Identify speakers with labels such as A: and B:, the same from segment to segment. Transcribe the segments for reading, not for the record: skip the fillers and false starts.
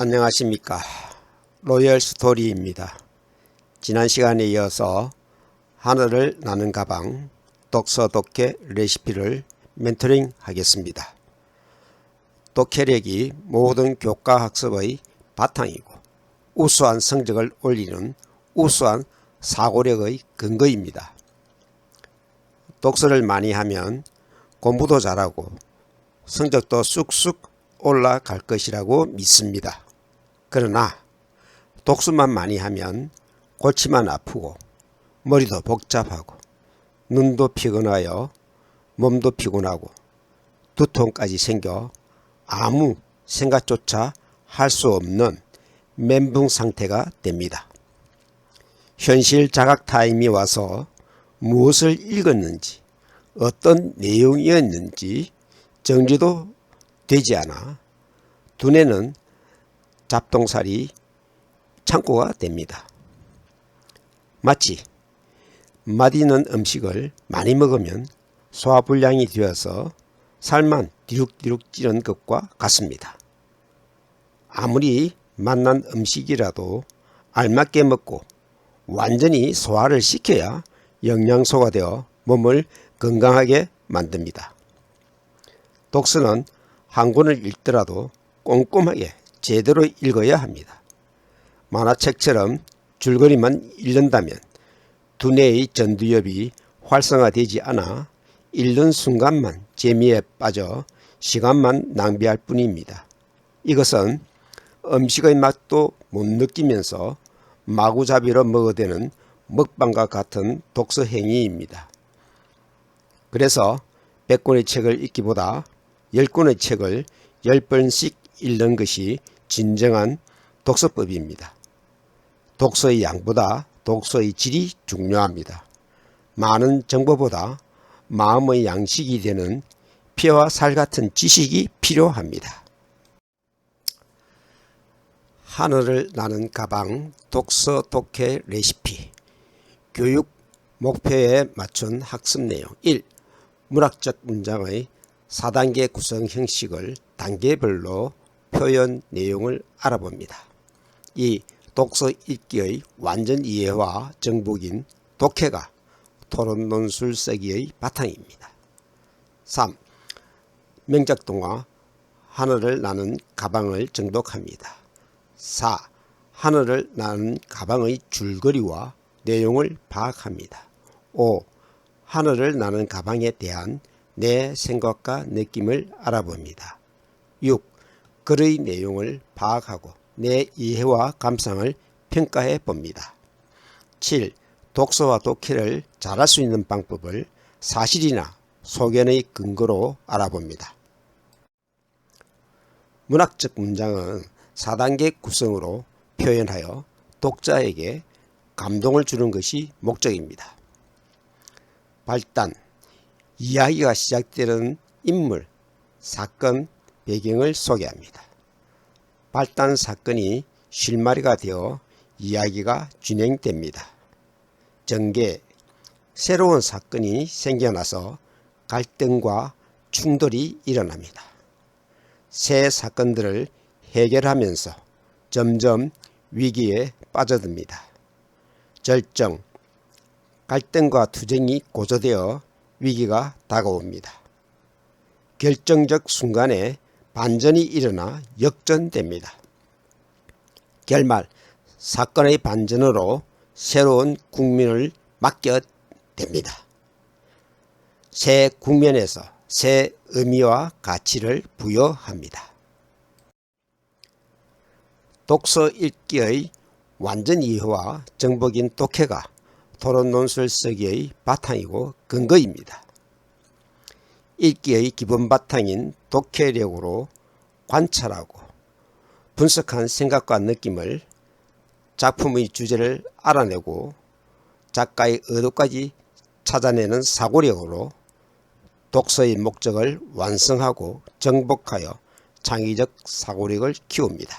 A: 안녕하십니까. 로열 스토리입니다. 지난 시간에 이어서 하늘을 나는 가방 독서 독해 레시피를 멘토링 하겠습니다. 독해력이 모든 교과 학습의 바탕이고 우수한 성적을 올리는 우수한 사고력의 근거입니다. 독서를 많이 하면 공부도 잘하고 성적도 쑥쑥 올라갈 것이라고 믿습니다. 그러나 독서만 많이 하면 골치만 아프고 머리도 복잡하고 눈도 피곤하여 몸도 피곤하고 두통까지 생겨 아무 생각조차 할 수 없는 멘붕 상태가 됩니다. 현실 자각 타임이 와서 무엇을 읽었는지 어떤 내용이었는지 정리도 되지 않아 두뇌는 잡동사리 창고가 됩니다. 마치 맛있는 음식을 많이 먹으면 소화불량이 되어서 살만 디룩디룩 찌는 것과 같습니다. 아무리 맛난 음식이라도 알맞게 먹고 완전히 소화를 시켜야 영양소가 되어 몸을 건강하게 만듭니다. 독서는 한 권을 읽더라도 꼼꼼하게 제대로 읽어야 합니다. 만화책처럼 줄거리만 읽는다면 두뇌의 전두엽이 활성화되지 않아 읽는 순간만 재미에 빠져 시간만 낭비할 뿐입니다. 이것은 음식의 맛도 못 느끼면서 마구잡이로 먹어대는 먹방과 같은 독서 행위입니다. 그래서 100권의 책을 읽기보다 10권의 책을 10번씩 읽는 것이 진정한 독서법입니다. 독서의 양보다 독서의 질이 중요합니다. 많은 정보보다 마음의 양식이 되는 피와 살 같은 지식이 필요합니다. 하늘을 나는 가방 독서 독해 레시피 교육 목표에 맞춘 학습 내용 1. 문학적 문장의 4단계 구성 형식을 단계별로 표현 내용을 알아봅니다. 2. 독서 읽기의 완전 이해와 정복인 독해가 토론 논술 쓰기의 바탕입니다. 3. 명작 동화 하늘을 나는 가방을 정독합니다. 4. 하늘을 나는 가방의 줄거리와 내용을 파악합니다. 5. 하늘을 나는 가방에 대한 내 생각과 느낌을 알아봅니다. 6. 글의 내용을 파악하고 내 이해와 감상을 평가해 봅니다. 7. 독서와 독해를 잘할 수 있는 방법을 사실이나 소견의 근거로 알아봅니다. 문학적 문장은 4단계 구성으로 표현하여 독자에게 감동을 주는 것이 목적입니다. 발단, 이야기가 시작되는 인물, 사건, 배경을 소개합니다. 발단 사건이 실마리가 되어 이야기가 진행됩니다. 전개, 새로운 사건이 생겨나서 갈등과 충돌이 일어납니다. 새 사건들을 해결하면서 점점 위기에 빠져듭니다. 절정, 갈등과 투쟁이 고조되어 위기가 다가옵니다. 결정적 순간에 반전이 일어나 역전됩니다. 결말, 사건의 반전으로 새로운 국면을 맞게 됩니다. 새 국면에서 새 의미와 가치를 부여합니다. 독서 읽기의 완전 이해와 정복인 독해가 토론 논술 쓰기의 바탕이고 근거입니다. 읽기의 기본 바탕인 독해력으로 관찰하고 분석한 생각과 느낌을 작품의 주제를 알아내고 작가의 의도까지 찾아내는 사고력으로 독서의 목적을 완성하고 정복하여 창의적 사고력을 키웁니다.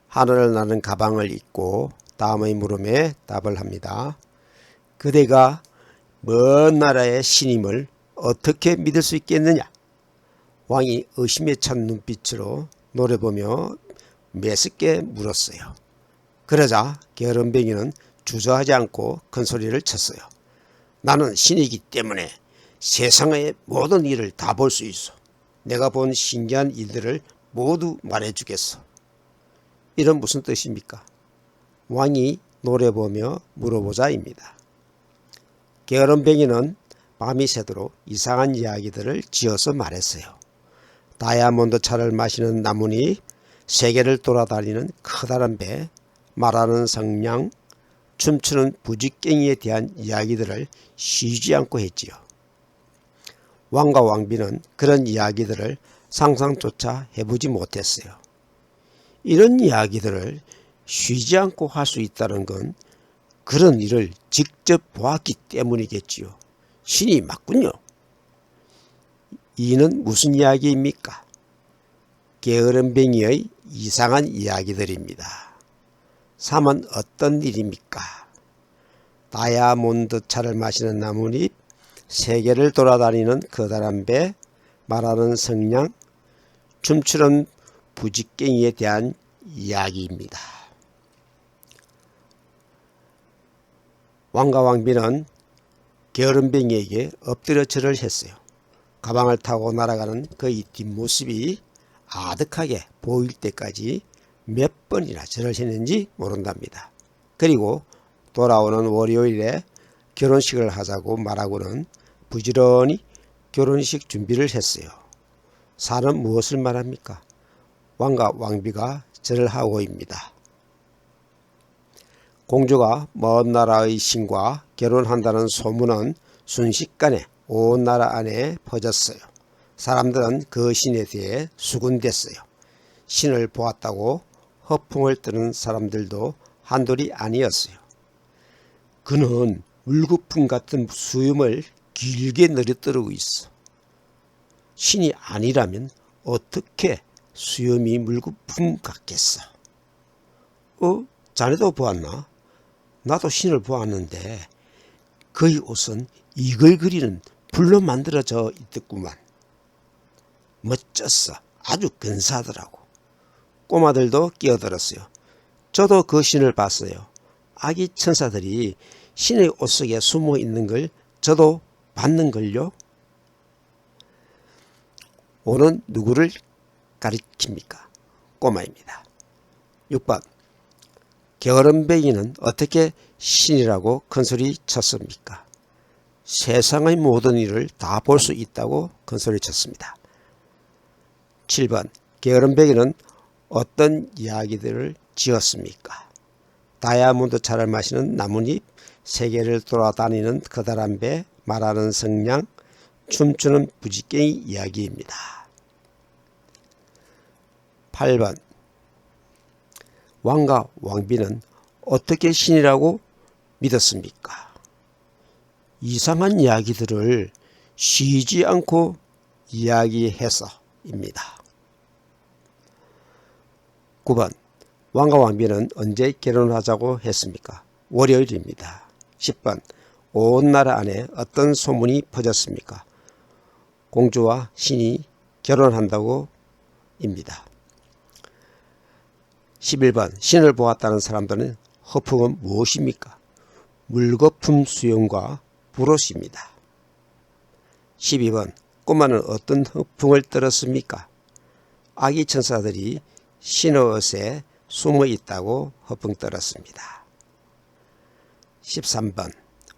A: 하늘을 나는 가방을 읽고 다음의 물음에 답을 합니다. 그대가 먼 나라의 신임을 어떻게 믿을 수 있겠느냐? 왕이 의심에 찬 눈빛으로 노려보며 매섭게 물었어요. 그러자 게으름뱅이는 주저하지 않고 큰 소리를 쳤어요. 나는 신이기 때문에 세상의 모든 일을 다 볼 수 있어. 내가 본 신기한 일들을 모두 말해주겠어. 이런 무슨 뜻입니까? 왕이 노려보며 물어보자입니다. 게으름뱅이는 밤이 새도록 이상한 이야기들을 지어서 말했어요. 다이아몬드 차를 마시는 나뭇잎, 세계를 돌아다니는 커다란 배, 말하는 성냥, 춤추는 부지깽이에 대한 이야기들을 쉬지 않고 했지요. 왕과 왕비는 그런 이야기들을 상상조차 해보지 못했어요. 이런 이야기들을 쉬지 않고 할 수 있다는 건 그런 일을 직접 보았기 때문이겠지요. 신이 맞군요. 이는 무슨 이야기입니까? 게으름뱅이의 이상한 이야기들입니다. 3은 어떤 일입니까? 다이아몬드 차를 마시는 나뭇잎, 세계를 돌아다니는 커다란 배, 말하는 성냥, 춤추는 부지깽이에 대한 이야기입니다. 왕과 왕비는 게으름뱅이에게 엎드려 절을 했어요. 가방을 타고 날아가는 그의 뒷모습이 아득하게 보일 때까지 몇 번이나 절을 했는지 모른답니다. 그리고 돌아오는 월요일에 결혼식을 하자고 말하고는 부지런히 결혼식 준비를 했어요. 사는 무엇을 말합니까? 왕과 왕비가 절을 하고입니다. 공주가 먼 나라의 신과 결혼한다는 소문은 순식간에 온 나라 안에 퍼졌어요. 사람들은 그 신에 대해 수군댔어요. 신을 보았다고 허풍을 뜨는 사람들도 한둘이 아니었어요. 그는 물거품 같은 수염을 길게 늘어뜨리고 있어. 신이 아니라면 어떻게 수염이 물거품 같겠어? 자네도 보았나? 나도 신을 보았는데 그의 옷은 이글 그리는 불로 만들어져 있더구만. 멋졌어. 아주 근사하더라고. 꼬마들도 끼어들었어요. 저도 그 신을 봤어요. 아기 천사들이 신의 옷 속에 숨어 있는 걸 저도 봤는걸요. 오는 누구를 가리킵니까? 꼬마입니다. 6번. 게으름뱅이는 어떻게 신이라고 큰소리 쳤습니까? 세상의 모든 일을 다 볼 수 있다고 큰소리 쳤습니다. 7번. 게으름뱅이는 어떤 이야기들을 지었습니까? 다이아몬드 차를 마시는 나뭇잎, 세계를 돌아다니는 커다란 배, 말하는 성냥, 춤추는 부지깽이 이야기입니다. 8번. 왕과 왕비는 어떻게 신이라고 믿었습니까? 이상한 이야기들을 쉬지 않고 이야기해서입니다. 9번. 왕과 왕비는 언제 결혼하자고 했습니까? 월요일입니다. 10번. 온 나라 안에 어떤 소문이 퍼졌습니까? 공주와 신이 결혼한다고 입니다. 11번. 신을 보았다는 사람들은 허풍은 무엇입니까? 물거품 수염과 불옷입니다. 12번. 꼬마는 어떤 허풍을 떨었습니까? 아기 천사들이 신의 옷에 숨어 있다고 허풍 떨었습니다. 13번.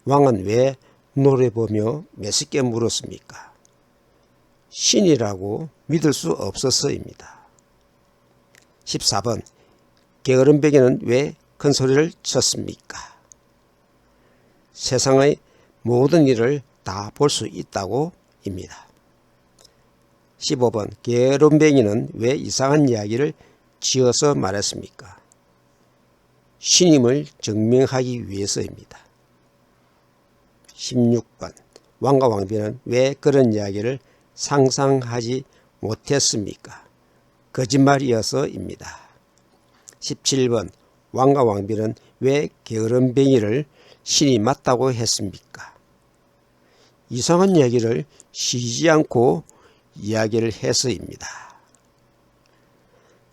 A: 왕은 왜 노래보며 매섭게 물었습니까? 신이라고 믿을 수 없어서입니다. 14번. 게으름뱅이는 왜 큰 소리를 쳤습니까? 세상의 모든 일을 다 볼 수 있다고 입니다. 15번. 게으름뱅이는 왜 이상한 이야기를 지어서 말했습니까? 신임을 증명하기 위해서입니다. 16번. 왕과 왕비는 왜 그런 이야기를 상상하지 못했습니까? 거짓말이어서입니다. 17번. 왕과 왕비는 왜 게으름뱅이를 신이 맞다고 했습니까? 이상한 이야기를 쉬지 않고 이야기를 해서입니다.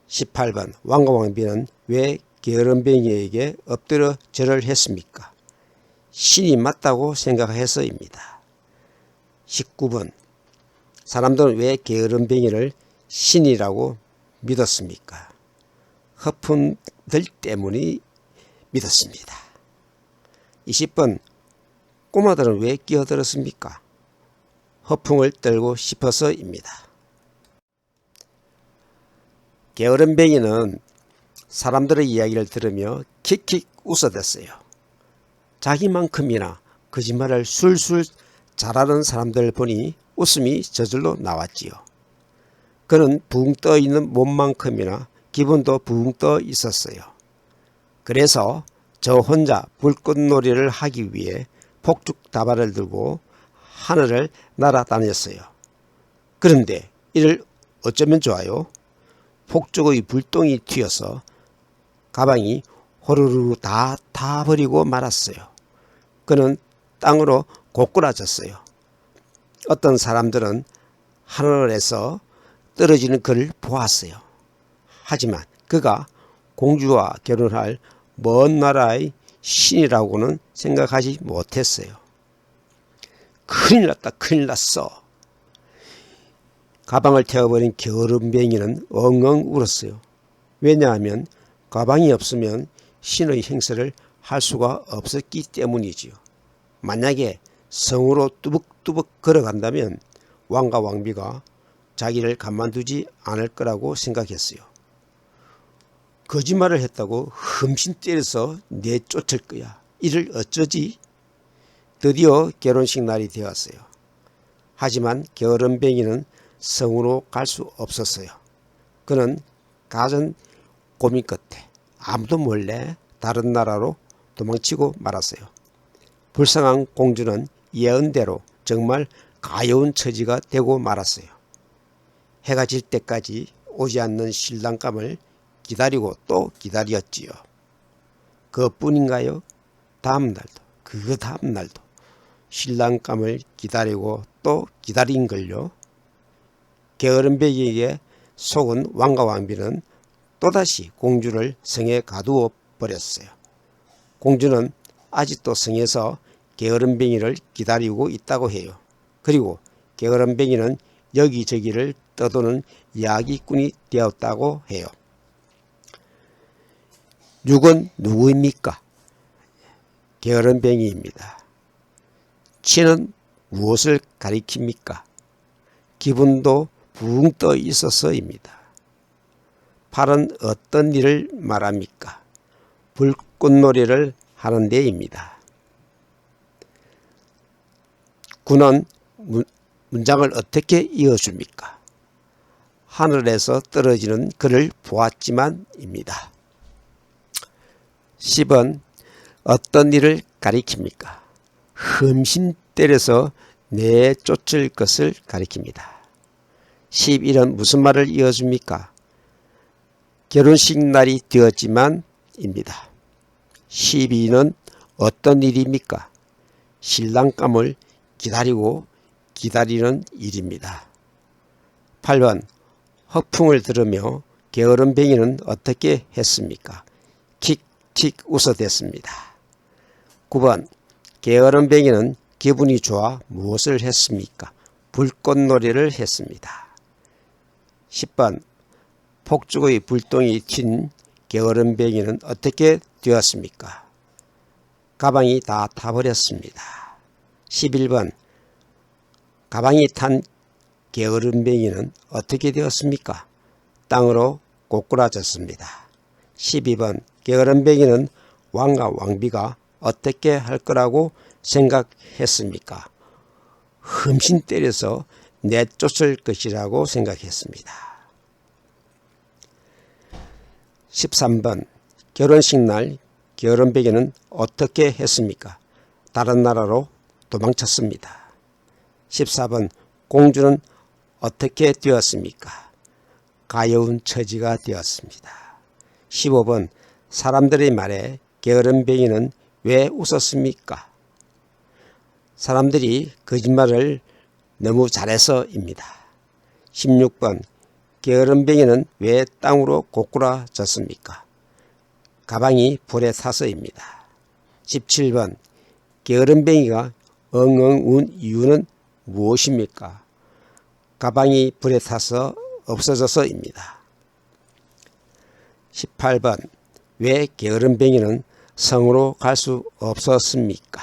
A: 18번 왕과 왕비는 왜 게으름뱅이에게 엎드려 절을 했습니까? 신이 맞다고 생각해서입니다. 19번 사람들은 왜 게으름뱅이를 신이라고 믿었습니까? 허풍들 때문이 믿었습니다. 20번 꼬마들은 왜 끼어들었습니까? 허풍을 떨고 싶어서입니다. 게으름뱅이는 사람들의 이야기를 들으며 킥킥 웃어댔어요. 자기만큼이나 거짓말을 술술 잘하는 사람들 보니 웃음이 저절로 나왔지요. 그는 붕 떠 있는 몸만큼이나 기분도 붕 떠 있었어요. 그래서 저 혼자 불꽃놀이를 하기 위해 폭죽 다발을 들고 하늘을 날아다녔어요. 그런데 이를 어쩌면 좋아요? 폭죽의 불똥이 튀어서 가방이 호루루 다 타버리고 말았어요. 그는 땅으로 고꾸라졌어요. 어떤 사람들은 하늘에서 떨어지는 그를 보았어요. 하지만 그가 공주와 결혼할 먼 나라의 신이라고는 생각하지 못했어요. 큰일 났다, 큰일 났어. 가방을 태워버린 게으름뱅이는 엉엉 울었어요. 왜냐하면 가방이 없으면 신의 행세를 할 수가 없었기 때문이지요. 만약에 성으로 뚜벅뚜벅 걸어간다면 왕과 왕비가 자기를 가만두지 않을 거라고 생각했어요. 거짓말을 했다고 흠씬 때려서 내쫓을 거야. 이를 어쩌지? 드디어 결혼식 날이 되었어요. 하지만 게으름뱅이는 성으로 갈 수 없었어요. 그는 갖은 고민 끝에 아무도 몰래 다른 나라로 도망치고 말았어요. 불쌍한 공주는 예언대로 정말 가여운 처지가 되고 말았어요. 해가 질 때까지 오지 않는 신랑감을 기다리고 또 기다렸지요. 그뿐인가요? 그 다음 날도 신랑감을 기다리고 또 기다린걸요. 게으름뱅이에게 속은 왕과 왕비는 또다시 공주를 성에 가두어 버렸어요. 공주는 아직도 성에서 게으름뱅이를 기다리고 있다고 해요. 그리고 게으름뱅이는 여기저기를 떠도는 야기꾼이 되었다고 해요. 6은 누구입니까? 게으름뱅이입니다. 7은 무엇을 가리킵니까? 기분도 붕 떠 있어서입니다. 8은 어떤 일을 말합니까? 불꽃놀이를 하는 데입니다. 9는 문장을 어떻게 이어줍니까? 하늘에서 떨어지는 그를 보았지만입니다. 10은 어떤 일을 가리킵니까? 흠씬 때려서 내쫓을 것을 가리킵니다. 11은 무슨 말을 이어줍니까? 결혼식 날이 되었지만입니다. 12는 어떤 일입니까? 신랑감을 기다리고 기다리는 일입니다. 8번 허풍을 들으며 게으름뱅이는 어떻게 했습니까? 킥킥 웃어댔습니다. 9번 게으름뱅이는 기분이 좋아 무엇을 했습니까? 불꽃놀이를 했습니다. 10번 폭죽의 불똥이 튄 게으름뱅이는 어떻게 되었습니까? 가방이 다 타버렸습니다. 11번 가방이 탄 게으름뱅이는 어떻게 되었습니까? 땅으로 고꾸라졌습니다. 12번 게으름뱅이는 왕과 왕비가 어떻게 할 거라고 생각했습니까? 흠씬 때려서 내쫓을 것이라고 생각했습니다. 13번 결혼식 날 게으름뱅이는 어떻게 했습니까? 다른 나라로 도망쳤습니다. 14번 공주는 어떻게 되었습니까? 가여운 처지가 되었습니다. 15번 사람들의 말에 게으름뱅이는 왜 웃었습니까? 사람들이 거짓말을 너무 잘해서입니다. 16번 게으름뱅이는 왜 땅으로 고꾸라졌습니까? 가방이 불에 타서입니다. 17번 게으름뱅이가 엉엉 운 이유는 무엇입니까? 가방이 불에 타서 없어져서입니다. 18번 왜 게으름뱅이는 성으로 갈 수 없었습니까?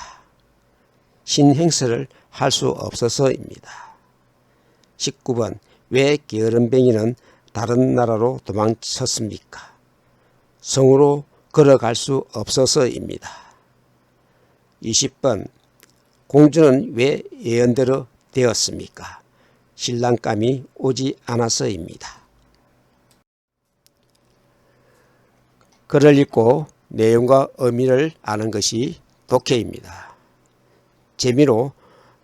A: 신행세를 할 수 없어서입니다. 19번 왜 게으름뱅이는 다른 나라로 도망쳤습니까? 성으로 걸어갈 수 없어서입니다. 20번 공주는 왜 예언대로 되었습니까? 신랑감이 오지 않아서입니다. 글을 읽고 내용과 의미를 아는 것이 독해입니다. 재미로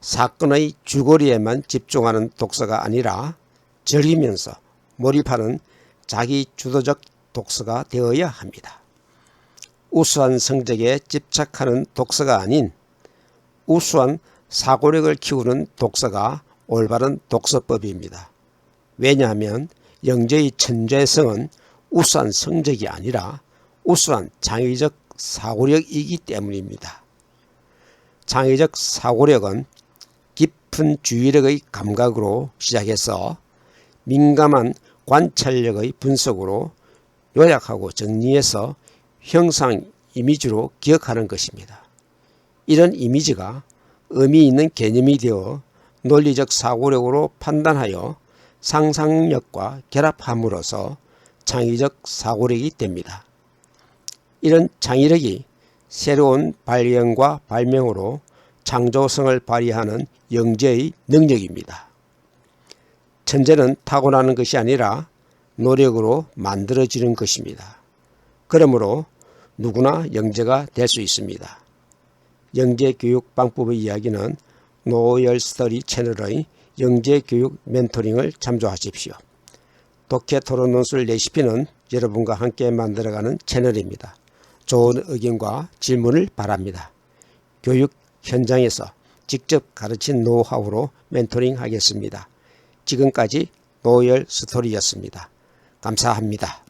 A: 사건의 줄거리에만 집중하는 독서가 아니라 즐기면서 몰입하는 자기 주도적 독서가 되어야 합니다. 우수한 성적에 집착하는 독서가 아닌 우수한 사고력을 키우는 독서가 올바른 독서법입니다. 왜냐하면 영재의 천재성은 우수한 성적이 아니라 우수한 창의적 사고력이기 때문입니다. 창의적 사고력은 깊은 주의력의 감각으로 시작해서 민감한 관찰력의 분석으로 요약하고 정리해서 형상 이미지로 기억하는 것입니다. 이런 이미지가 의미 있는 개념이 되어 논리적 사고력으로 판단하여 상상력과 결합함으로써 창의적 사고력이 됩니다. 이런 창의력이 새로운 발견과 발명으로 창조성을 발휘하는 영재의 능력입니다. 천재는 타고나는 것이 아니라 노력으로 만들어지는 것입니다. 그러므로 누구나 영재가 될 수 있습니다. 영재교육방법의 이야기는 노열스터디 채널의 영재교육 멘토링을 참조하십시오. 독해토론 논술 레시피는 여러분과 함께 만들어가는 채널입니다. 좋은 의견과 질문을 바랍니다. 교육 현장에서 직접 가르친 노하우로 멘토링 하겠습니다. 지금까지 노열스토리였습니다. 감사합니다.